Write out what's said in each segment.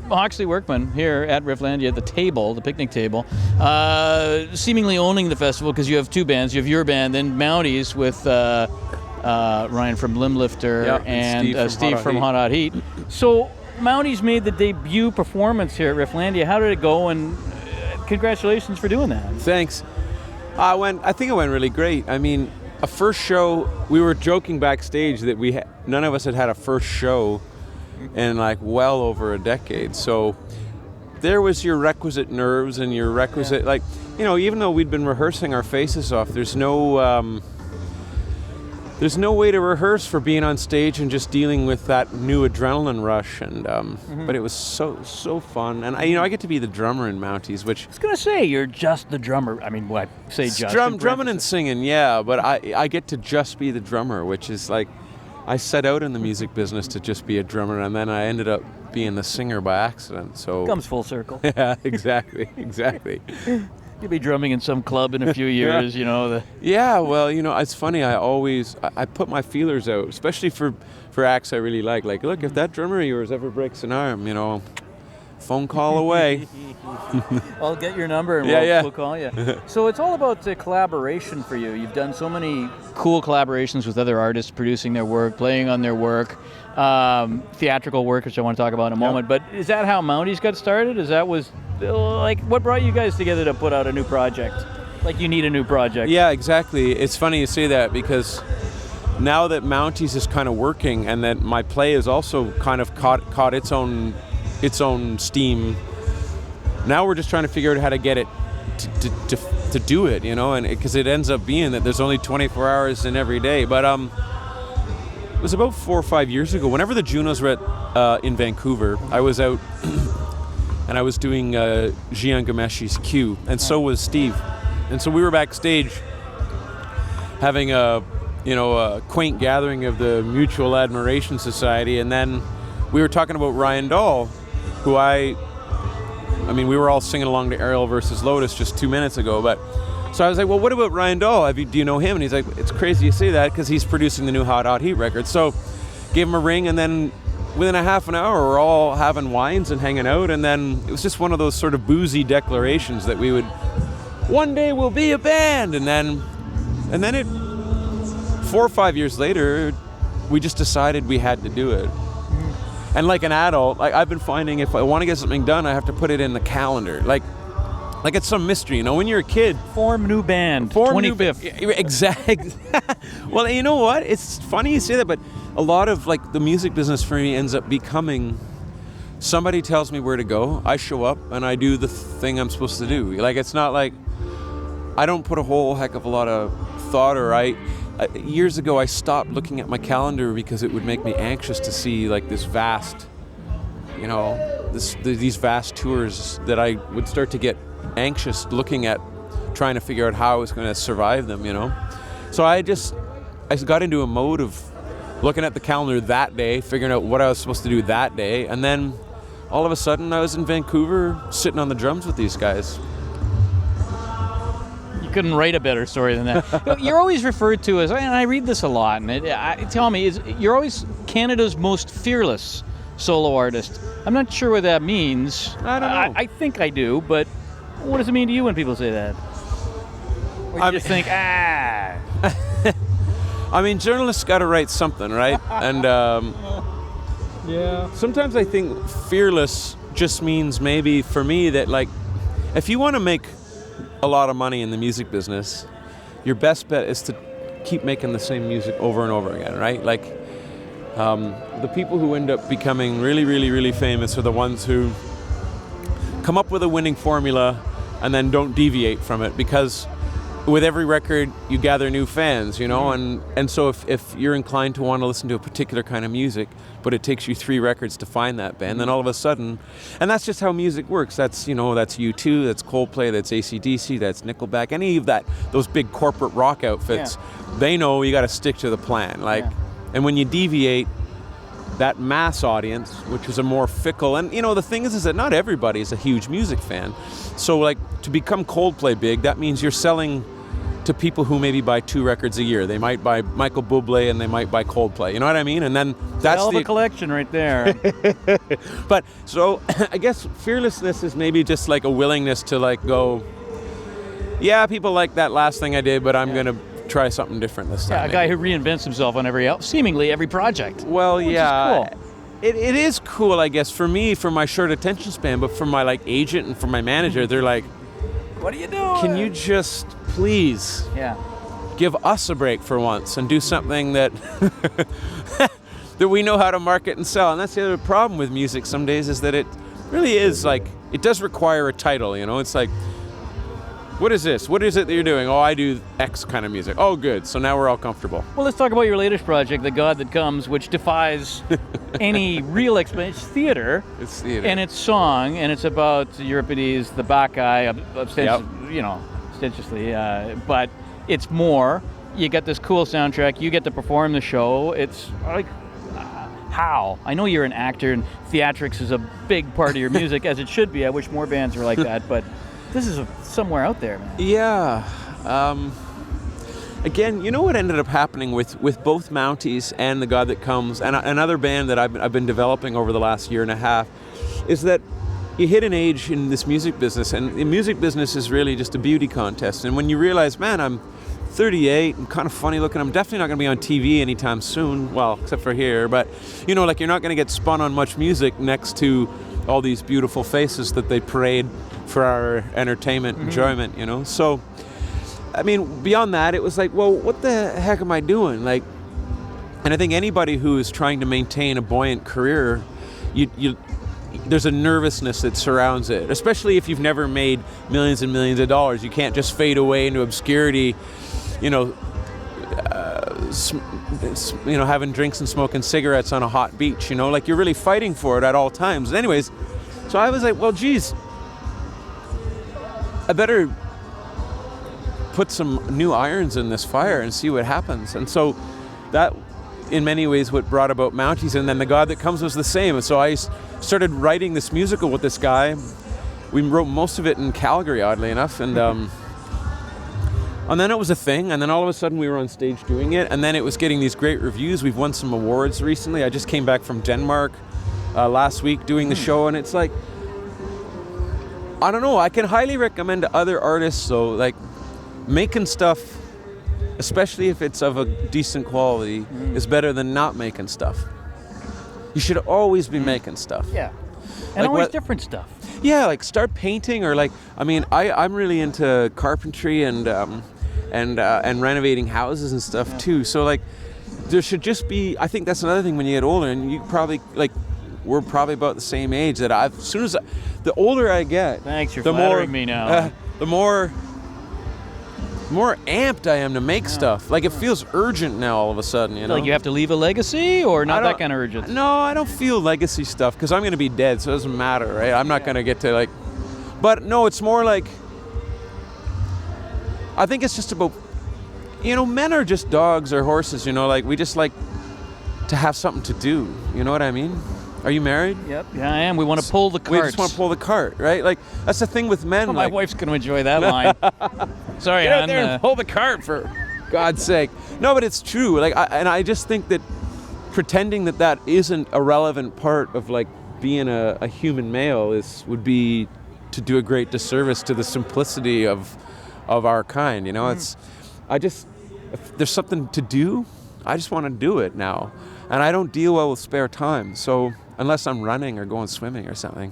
Hawksley Workman here at Rifflandia, the table, the picnic table, seemingly owning the festival because you have two bands. You have your band, then Mounties with Ryan from Limblifter and Steve from Hot Hot Heat. So Mounties made the debut performance here at Rifflandia. How did it go? And congratulations for doing that. Thanks. I think it went really great. I mean, a first show, we were joking backstage that none of us had a first show in like well over a decade. So there was your requisite nerves and your requisite, even though we'd been rehearsing our faces off, there's no way to rehearse for being on stage and just dealing with that new adrenaline rush. And but it was so fun. And I get to be the drummer in Mounties, which I was gonna say you're just the drummer. I mean, what say just drumming and singing, yeah. But I get to just be the drummer, which is like I set out in the music business to just be a drummer, and then I ended up being the singer by accident. So comes full circle. Yeah, exactly. You'll be drumming in some club in a few years, Yeah, well, it's funny. I put my feelers out, especially for acts I really like. Like, look, if that drummer of yours ever breaks an arm, phone call away. I'll get your number and we'll call you. So it's all about the collaboration for you. You've done so many cool collaborations with other artists, producing their work, playing on their work, theatrical work, which I want to talk about in a moment. But is that how Mounties got started? What brought you guys together to put out a new project? Like you need a new project. Yeah, exactly. It's funny you say that because now that Mounties is kind of working and that my play has also kind of caught its own steam, now we're just trying to figure out how to get it to do it, and because it ends up being that there's only 24 hours in every day. But it was about 4 or 5 years ago, whenever the Junos were in Vancouver, I was out and I was doing Gian Gomeshi's Q, and so was Steve. And so we were backstage having a quaint gathering of the Mutual Admiration Society, and then we were talking about Ryan Dahl, who we were all singing along to Ariel versus Lotus just 2 minutes ago, but so I was like, well, what about Ryan Dahl? Do you know him? And he's like, it's crazy you say that because he's producing the new Hot Hot Heat record. So gave him a ring, and then within a half an hour, we're all having wines and hanging out, and then it was just one of those sort of boozy declarations that we would, one day we'll be a band, and then 4 or 5 years later, we just decided we had to do it. And like an adult, I've been finding if I want to get something done, I have to put it in the calendar. Like it's some mystery, when you're a kid. Form new band, 25th. Exactly. Well, you know what? It's funny you say that, but a lot of the music business for me ends up becoming somebody tells me where to go, I show up, and I do the thing I'm supposed to do. It's not like I don't put a whole heck of a lot of thought, or years ago I stopped looking at my calendar because it would make me anxious to see this vast, these vast tours that I would start to get anxious looking at, trying to figure out how I was going to survive them, So I got into a mode of looking at the calendar that day, figuring out what I was supposed to do that day, and then all of a sudden I was in Vancouver sitting on the drums with these guys. You couldn't write a better story than that. You're always referred to as, and I read this a lot, and tell me, you're always Canada's most fearless solo artist. I'm not sure what that means. I don't know. I think I do, but what does it mean to you when people say that? Or you just think, journalists got to write something, right? And yeah. Sometimes I think fearless just means maybe for me that if you want to make a lot of money in the music business, your best bet is to keep making the same music over and over again, right? The people who end up becoming really, really, really famous are the ones who come up with a winning formula and then don't deviate from it, because with every record you gather new fans, and so if you're inclined to want to listen to a particular kind of music, but it takes you 3 records to find that band, then all of a sudden, and that's just how music works. That's that's U2, that's Coldplay, that's AC/DC, that's Nickelback, any of those big corporate rock outfits, they know you got to stick to the plan. And when you deviate, that mass audience, which is a more fickle, and the thing is that not everybody is a huge music fan. So to become Coldplay big, that means you're selling to people who maybe buy 2 records a year. They might buy Michael Bublé and they might buy Coldplay. You know what I mean? And then that's hell of a collection right there. But so I guess fearlessness is maybe just like a willingness to like go, yeah, people like that last thing I did, but I'm going to try something different this time. Yeah, a guy who reinvents himself on seemingly every project. Well, which yeah. is cool. It is cool, I guess, for me, for my short attention span, but for my like agent and for my manager, they're like, what are you doing? can you just please give us a break for once and do something that that we know how to market and sell? And that's the other problem with music some days, is that it really is like, it does require a title, you know? It's like, what is this? What is it that you're doing? Oh, I do X kind of music. Oh, good. So now we're all comfortable. Well, let's talk about your latest project, The God That Comes, which defies any real explanation. It's theater. It's theater. And it's song, and it's about Euripides, the Bacchae, ostentiously. But it's more. You get this cool soundtrack. You get to perform the show. It's like, how? I know you're an actor, and theatrics is a big part of your music, as it should be. I wish more bands were like that, but this is somewhere out there, man. Yeah. Again, you know what ended up happening with both Mounties and The God That Comes, and another band that I've been developing over the last year and a half, is that you hit an age in this music business, and the music business is really just a beauty contest. And when you realize, man, I'm 38, I'm kind of funny looking, I'm definitely not going to be on TV anytime soon, well, except for here, but, you know, like, you're not going to get spun on much music next to all these beautiful faces that they parade for our entertainment enjoyment, you know? So, I mean, beyond that, it was like, well, what the heck am I doing? Like, and I think anybody who is trying to maintain a buoyant career, there's a nervousness that surrounds it, especially if you've never made millions and millions of dollars. You can't just fade away into obscurity, you know, having drinks and smoking cigarettes on a hot beach, you know? Like, you're really fighting for it at all times. Anyways, so I was like, well, geez, I better put some new irons in this fire and see what happens. And so that, in many ways, what brought about Mounties. And then The God That Comes was the same. And so I started writing this musical with this guy. We wrote most of it in Calgary, oddly enough. And then it was a thing. And then all of a sudden we were on stage doing it. And then it was getting these great reviews. We've won some awards recently. I just came back from Denmark last week doing the show. And it's like, I don't know, I can highly recommend to other artists, though, like, making stuff, especially if it's of a decent quality, is better than not making stuff. You should always be making stuff. Yeah. And like always different stuff. Yeah, like start painting, or like, I mean, I'm really into carpentry and renovating houses and stuff too. So like, there should just be, I think that's another thing when you get older, and you probably, like, we're probably about the same age, that the older I get, thanks, you're flattering me now. The more amped I am to make stuff. Like, it feels urgent now all of a sudden, you know? Like you have to leave a legacy, or not that kind of urgent? No, I don't feel legacy stuff, because I'm going to be dead, so it doesn't matter, right? I'm not going to get to, like... But no, it's more like... I think it's just about... You know, men are just dogs or horses, you know? Like, we just like to have something to do. You know what I mean? Are you married? Yep, yeah, I am. We want to pull the cart. We just want to pull the cart, right? Like, that's the thing with men. Well, my wife's going to enjoy that line. Sorry, get out there and pull the cart, for God's sake. No, but it's true. Like, I just think that pretending that isn't a relevant part of, like, being a human male would be to do a great disservice to the simplicity of our kind. You know, if there's something to do, I just want to do it now, and I don't deal well with spare time. So unless I'm running or going swimming or something.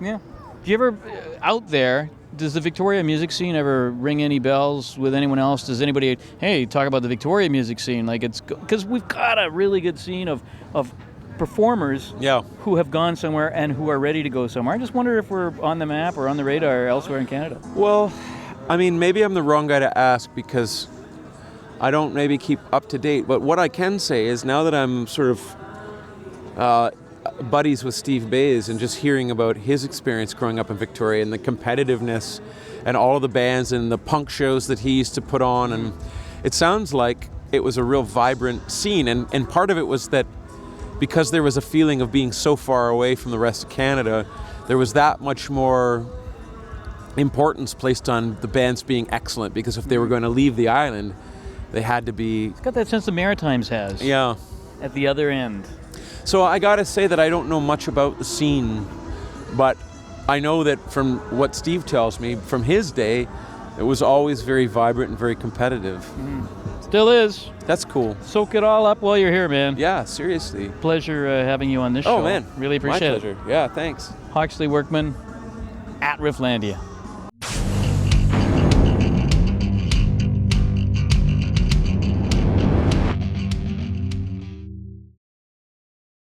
Yeah. Do you ever out there? Does the Victoria music scene ever ring any bells with anyone else? Does anybody, hey, talk about the Victoria music scene? Like, it's because we've got a really good scene of performers who have gone somewhere and who are ready to go somewhere. I just wonder if we're on the map or on the radar elsewhere in Canada. Well, I mean, maybe I'm the wrong guy to ask because I don't maybe keep up to date. But what I can say is, now that I'm sort of buddies with Steve Bays and just hearing about his experience growing up in Victoria and the competitiveness and all of the bands and the punk shows that he used to put on, and it sounds like it was a real vibrant scene, and part of it was that because there was a feeling of being so far away from the rest of Canada, there was that much more importance placed on the bands being excellent, because if they were going to leave the island, they had to be... It's got that sense the Maritimes has. Yeah. At the other end. So I gotta say that I don't know much about the scene, but I know that from what Steve tells me, from his day, it was always very vibrant and very competitive. Still is. That's cool. Soak it all up while you're here, man. Yeah, seriously. Pleasure having you on this show. Oh, man. Really appreciate My pleasure. Yeah, thanks. Hawksley Workman at Rifflandia.